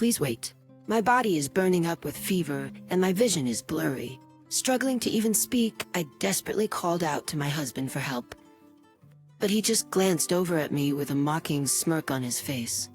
please wait. My body is burning up with fever, and my vision is blurry. Struggling to even speak, I desperately called out to my husband for help. But he just glanced over at me with a mocking smirk on his face.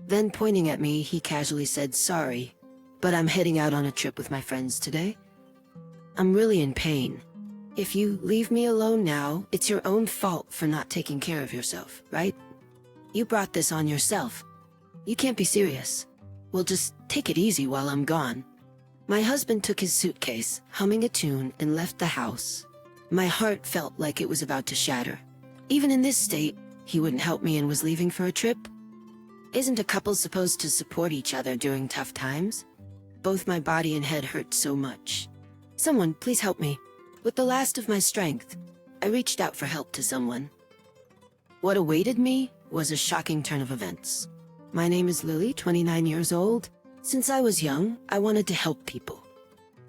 Then, pointing at me, he casually said, "Sorry, but I'm heading out on a trip with my friends today. I'm really in pain. If you leave me alone now, it's your own fault for not taking care of yourself, right? You brought this on yourself. You can't be serious. Well, just take it easy while I'm gone." My husband took his suitcase, humming a tune, and left the house. My heart felt like it was about to shatter. Even in this state, he wouldn't help me and was leaving for a trip? Isn't a couple supposed to support each other during tough times? Both my body and head hurt so much. "Someone, please help me." With the last of my strength, I reached out for help to someone. What awaited me was a shocking turn of events. My name is Lily, 29 years old. Since I was young, I wanted to help people.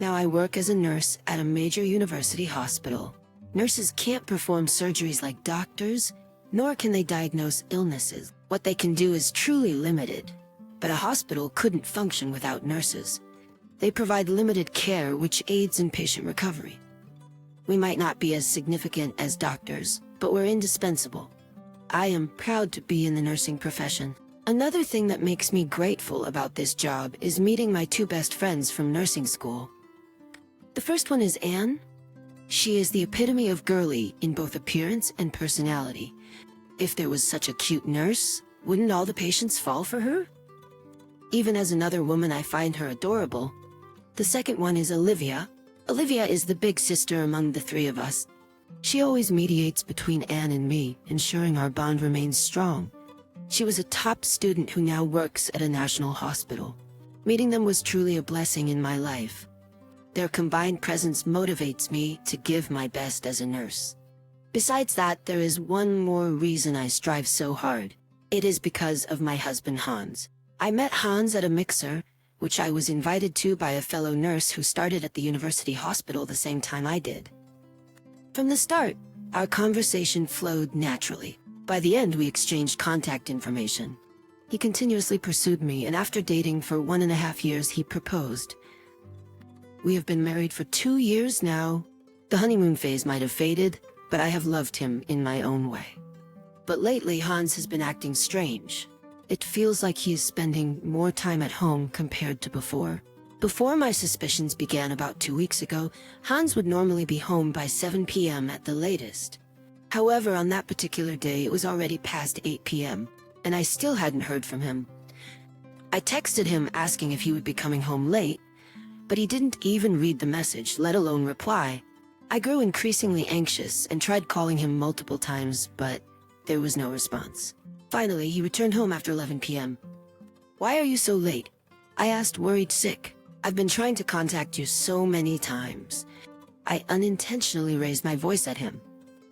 Now I work as a nurse at a major university hospital. Nurses can't perform surgeries like doctors, nor can they diagnose illnesses. What they can do is truly limited, but a hospital couldn't function without nurses. They provide limited care which aids in patient recovery. We might not be as significant as doctors, but we're indispensable. I am proud to be in the nursing profession. Another thing that makes me grateful about this job is meeting my two best friends from nursing school. The first one is Anne. She is the epitome of girly in both appearance and personality. If there was such a cute nurse, wouldn't all the patients fall for her? Even as another woman, I find her adorable. The second one is Olivia. Olivia is the big sister among the three of us. She always mediates between Anne and me, ensuring our bond remains strong. She was a top student who now works at a national hospital. Meeting them was truly a blessing in my life. Their combined presence motivates me to give my best as a nurse. Besides that, there is one more reason I strive so hard. It is because of my husband Hans. I met Hans at a mixer, which I was invited to by a fellow nurse who started at the university hospital the same time I did. From the start, our conversation flowed naturally. By the end, we exchanged contact information. He continuously pursued me, and after dating for 1.5 years, he proposed. We have been married for 2 years now. The honeymoon phase might have faded, but I have loved him in my own way. But lately, Hans has been acting strange. It feels like he is spending more time at home compared to before. Before my suspicions began about 2 weeks ago, Hans would normally be home by 7 p.m. at the latest. However, on that particular day, it was already past 8 p.m., and I still hadn't heard from him. I texted him asking if he would be coming home late, but he didn't even read the message, let alone reply. I grew increasingly anxious and tried calling him multiple times, but there was no response. Finally, he returned home after 11 p.m. "Why are you so late?" I asked, worried sick. "I've been trying to contact you so many times." I unintentionally raised my voice at him.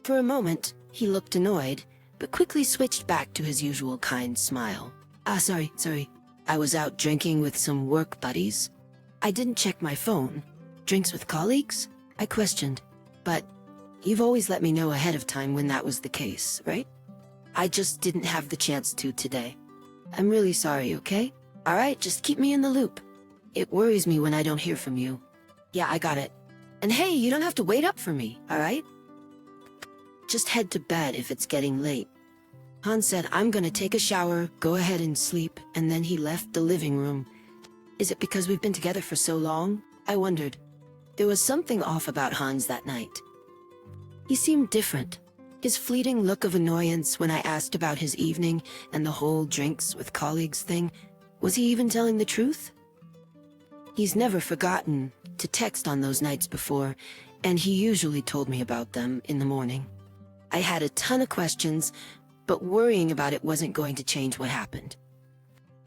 For a moment, he looked annoyed, but quickly switched back to his usual kind smile. Sorry. I was out drinking with some work buddies. I didn't check my phone." "Drinks with colleagues?" I questioned. "But you've always let me know ahead of time when that was the case, right?" "I just didn't have the chance to today. I'm really sorry, okay? Alright, just keep me in the loop. It worries me when I don't hear from you." "Yeah, I got it. And hey, you don't have to wait up for me, alright? Just head to bed if it's getting late." Hans said, "I'm gonna take a shower, go ahead and sleep," and then he left the living room. Is it because we've been together for so long? I wondered. There was something off about Hans that night. He seemed different. His fleeting look of annoyance when I asked about his evening and the whole drinks with colleagues thing, was he even telling the truth? He's never forgotten to text on those nights before, and he usually told me about them in the morning. I had a ton of questions, but worrying about it wasn't going to change what happened.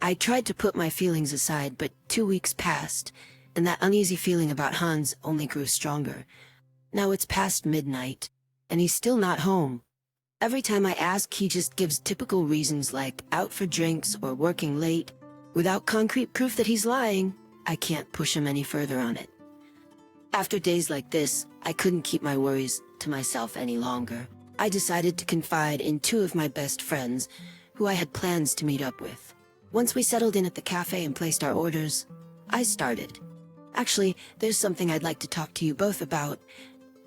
I tried to put my feelings aside, but 2 weeks passed, and that uneasy feeling about Hans only grew stronger. Now it's past midnight, and he's still not home. Every time I ask, he just gives typical reasons like out for drinks or working late. Without concrete proof that he's lying, I can't push him any further on it. After days like this, I couldn't keep my worries to myself any longer. I decided to confide in 2 of my best friends, who I had plans to meet up with. Once we settled in at the cafe and placed our orders, I started. Actually, there's something I'd like to talk to you both about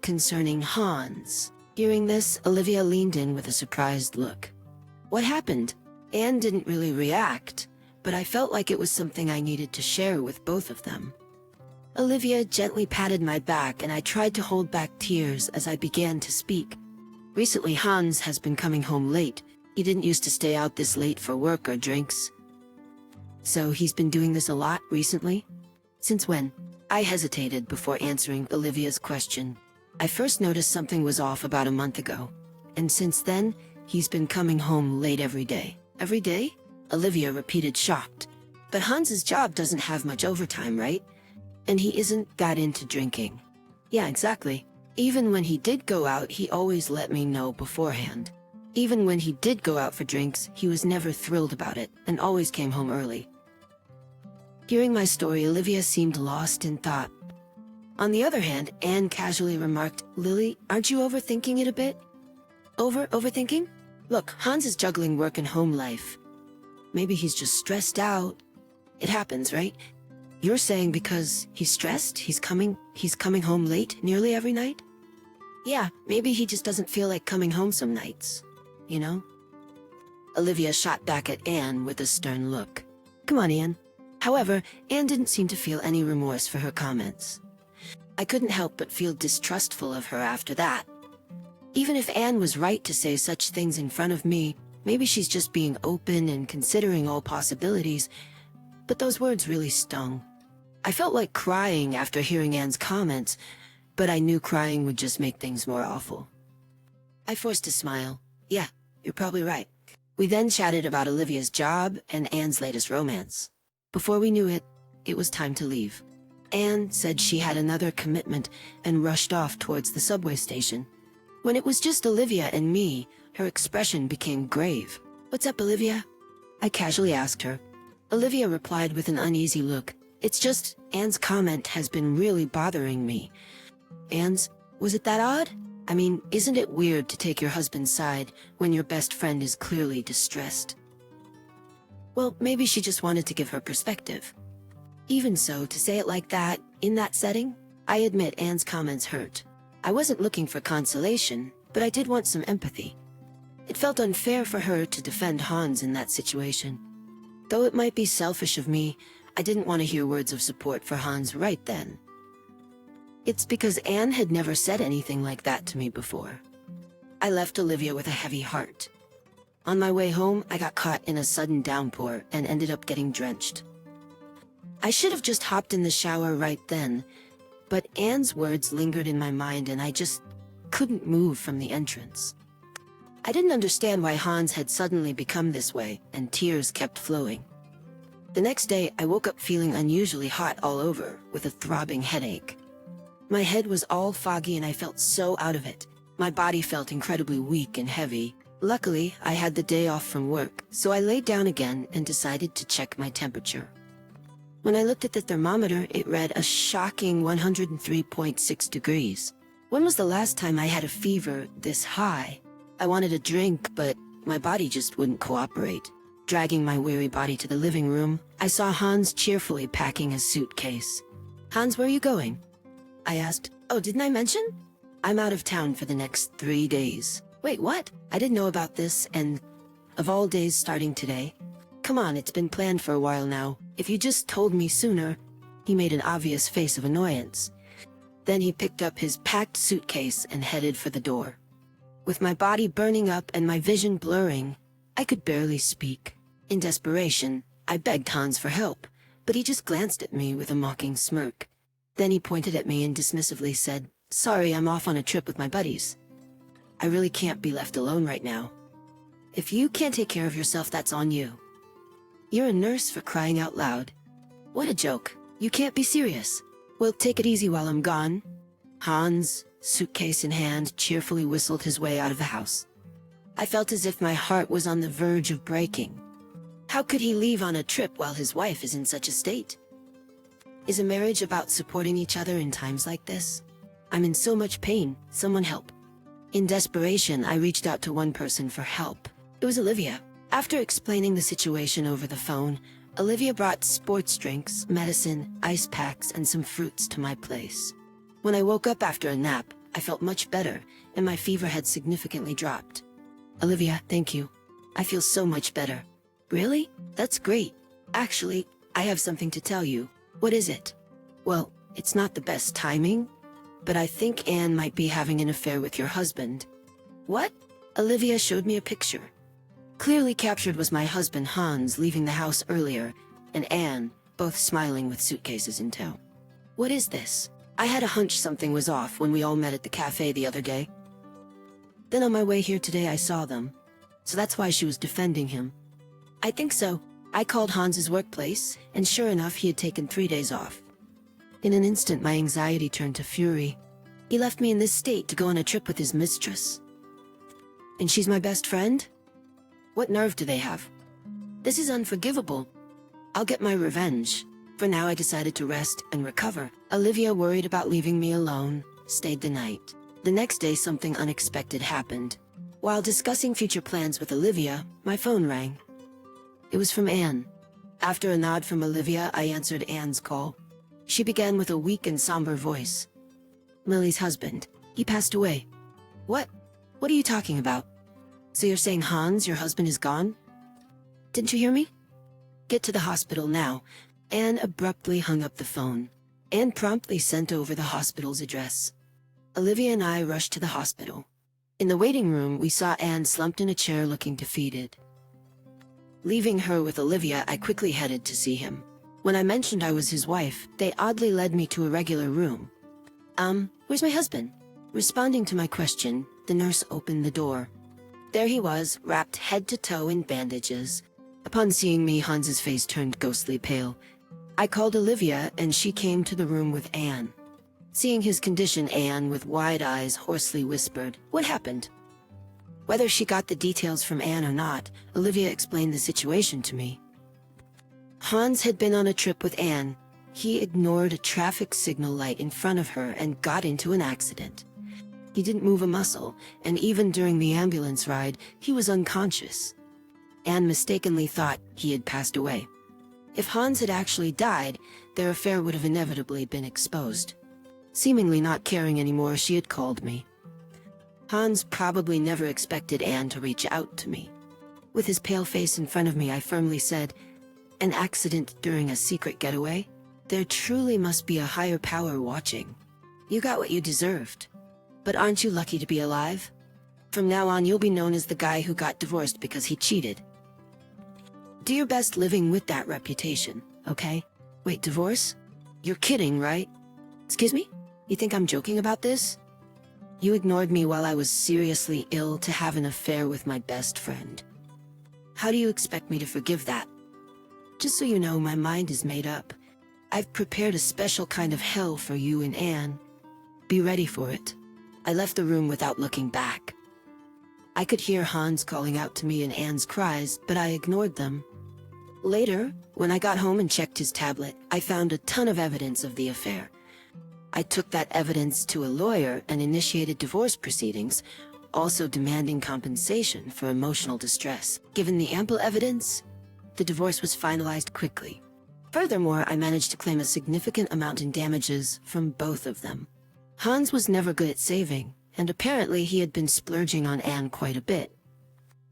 concerning Hans. Hearing this, Olivia leaned in with a surprised look. What happened? Anne didn't really react, but I felt like it was something I needed to share with both of them. Olivia gently patted my back and I tried to hold back tears as I began to speak. Recently, Hans has been coming home late. He didn't used to stay out this late for work or drinks. So he's been doing this a lot recently? Since when? I hesitated before answering Olivia's question. I first noticed something was off about a month ago, and since then, he's been coming home late every day. Every day? Olivia repeated, shocked. But Hans's job doesn't have much overtime, right? And he isn't that into drinking. Yeah, exactly. Even when he did go out, he always let me know beforehand. Even when he did go out for drinks, he was never thrilled about it, and always came home early. Hearing my story, Olivia seemed lost in thought. On the other hand, Anne casually remarked, Lily, aren't you overthinking it a bit? Overthinking? Look, Hans is juggling work and home life. Maybe he's just stressed out. It happens, right? You're saying because he's stressed, he's coming home late nearly every night? Yeah, maybe he just doesn't feel like coming home some nights, you know? Olivia shot back at Anne with a stern look. Come on, Anne. However, Anne didn't seem to feel any remorse for her comments. I couldn't help but feel distrustful of her after that. Even if Anne was right to say such things in front of me, maybe she's just being open and considering all possibilities, but those words really stung. I felt like crying after hearing Anne's comments, but I knew crying would just make things more awful. I forced a smile. Yeah, you're probably right. We then chatted about Olivia's job and Anne's latest romance. Before we knew it, it was time to leave. Anne said she had another commitment and rushed off towards the subway station. When it was just Olivia and me, her expression became grave. What's up, Olivia? I casually asked her. Olivia replied with an uneasy look. It's just, Anne's comment has been really bothering me. Anne's? Was it that odd? I mean, isn't it weird to take your husband's side when your best friend is clearly distressed? Well, maybe she just wanted to give her perspective. Even so, to say it like that, in that setting, I admit Anne's comments hurt. I wasn't looking for consolation, but I did want some empathy. It felt unfair for her to defend Hans in that situation. Though it might be selfish of me, I didn't want to hear words of support for Hans right then. It's because Anne had never said anything like that to me before. I left Olivia with a heavy heart. On my way home, I got caught in a sudden downpour and ended up getting drenched. I should have just hopped in the shower right then, but Anne's words lingered in my mind and I just couldn't move from the entrance. I didn't understand why Hans had suddenly become this way, and tears kept flowing. The next day, I woke up feeling unusually hot all over, with a throbbing headache. My head was all foggy and I felt so out of it. My body felt incredibly weak and heavy. Luckily, I had the day off from work, so I laid down again and decided to check my temperature. When I looked at the thermometer, it read a shocking 103.6 degrees. When was the last time I had a fever this high? I wanted a drink, but my body just wouldn't cooperate. Dragging my weary body to the living room, I saw Hans cheerfully packing his suitcase. Hans, where are you going? I asked. Oh, didn't I mention? I'm out of town for the next 3 days. Wait, what? I didn't know about this, and of all days starting today. Come on, it's been planned for a while now. If you just told me sooner. He made an obvious face of annoyance. Then he picked up his packed suitcase and headed for the door. With my body burning up and my vision blurring, I could barely speak. In desperation, I begged Hans for help, but he just glanced at me with a mocking smirk. Then he pointed at me and dismissively said, Sorry, I'm off on a trip with my buddies. I really can't be left alone right now. If you can't take care of yourself, that's on you. You're a nurse, for crying out loud. What a joke. You can't be serious. Well, take it easy while I'm gone. Hans, suitcase in hand, cheerfully whistled his way out of the house. I felt as if my heart was on the verge of breaking. How could he leave on a trip while his wife is in such a state? Is a marriage about supporting each other in times like this? I'm in so much pain. Someone help. In desperation, I reached out to one person for help. It was Olivia. After explaining the situation over the phone, Olivia brought sports drinks, medicine, ice packs, and some fruits to my place. When I woke up after a nap, I felt much better, and my fever had significantly dropped. Olivia, thank you. I feel so much better. Really? That's great. Actually, I have something to tell you. What is it? Well, it's not the best timing, but I think Anne might be having an affair with your husband. What? Olivia showed me a picture. Clearly captured was my husband Hans leaving the house earlier, and Anne, both smiling with suitcases in tow. What is this? I had a hunch something was off when we all met at the cafe the other day. Then on my way here today I saw them, so that's why she was defending him. I think so. I called Hans's workplace, and sure enough he had taken 3 days off. In an instant my anxiety turned to fury. He left me in this state to go on a trip with his mistress. And she's my best friend? What nerve do they have? This is unforgivable. I'll get my revenge. For now I decided to rest and recover. Olivia, worried about leaving me alone, stayed the night. The next day something unexpected happened. While discussing future plans with Olivia, my phone rang. It was from Anne. After a nod from Olivia, I answered Anne's call. She began with a weak and somber voice. Lily's husband. He passed away. What? What are you talking about? So you're saying Hans, your husband, is gone? Didn't you hear me? Get to the hospital now. Anne abruptly hung up the phone. Anne promptly sent over the hospital's address. Olivia and I rushed to the hospital. In the waiting room, we saw Anne slumped in a chair looking defeated. Leaving her with Olivia, I quickly headed to see him. When I mentioned I was his wife, they oddly led me to a regular room. Where's my husband? Responding to my question, the nurse opened the door. There he was, wrapped head to toe in bandages. Upon seeing me, Hans's face turned ghostly pale. I called Olivia, and she came to the room with Anne. Seeing his condition, Anne, with wide eyes, hoarsely whispered, "What happened?" Whether she got the details from Anne or not, Olivia explained the situation to me. Hans had been on a trip with Anne. He ignored a traffic signal light in front of her and got into an accident. He didn't move a muscle, and even during the ambulance ride, he was unconscious. Anne mistakenly thought he had passed away. If Hans had actually died, their affair would have inevitably been exposed. Seemingly not caring anymore, she had called me. Hans probably never expected Anne to reach out to me. With his pale face in front of me, I firmly said, "An accident during a secret getaway? There truly must be a higher power watching. You got what you deserved. But aren't you lucky to be alive? From now on, you'll be known as the guy who got divorced because he cheated. Do your best living with that reputation, okay? Wait, divorce? You're kidding, right? Excuse me? You think I'm joking about this? You ignored me while I was seriously ill to have an affair with my best friend. How do you expect me to forgive that? Just so you know, my mind is made up. I've prepared a special kind of hell for you and Anne. Be ready for it." I left the room without looking back. I could hear Hans calling out to me and Anne's cries, but I ignored them. Later, when I got home and checked his tablet, I found a ton of evidence of the affair. I took that evidence to a lawyer and initiated divorce proceedings, also demanding compensation for emotional distress. Given the ample evidence, the divorce was finalized quickly. Furthermore, I managed to claim a significant amount in damages from both of them. Hans was never good at saving, and apparently he had been splurging on Anne quite a bit.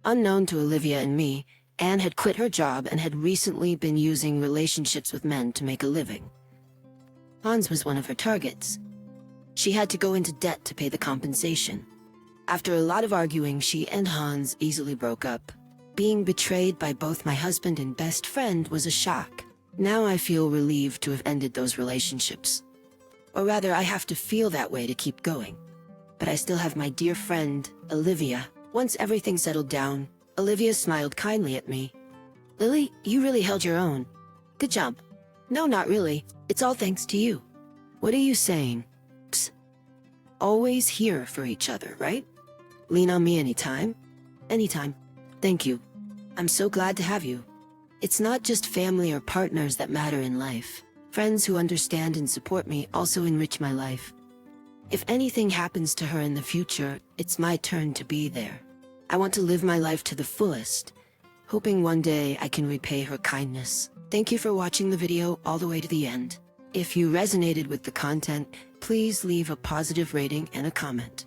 Unknown to Olivia and me, Anne had quit her job and had recently been using relationships with men to make a living. Hans was one of her targets. She had to go into debt to pay the compensation. After a lot of arguing, she and Hans easily broke up. Being betrayed by both my husband and best friend was a shock. Now I feel relieved to have ended those relationships. Or rather, I have to feel that way to keep going. But I still have my dear friend, Olivia. Once everything settled down, Olivia smiled kindly at me. "Lily, you really held your own. Good job." "No, not really. It's all thanks to you." "What are you saying?" "Psst. Always here for each other, right? Lean on me anytime." "Anytime. Thank you. I'm so glad to have you. It's not just family or partners that matter in life. Friends who understand and support me also enrich my life. If anything happens to her in the future, it's my turn to be there. I want to live my life to the fullest, hoping one day I can repay her kindness. Thank you for watching the video all the way to the end. If you resonated with the content, please leave a positive rating and a comment.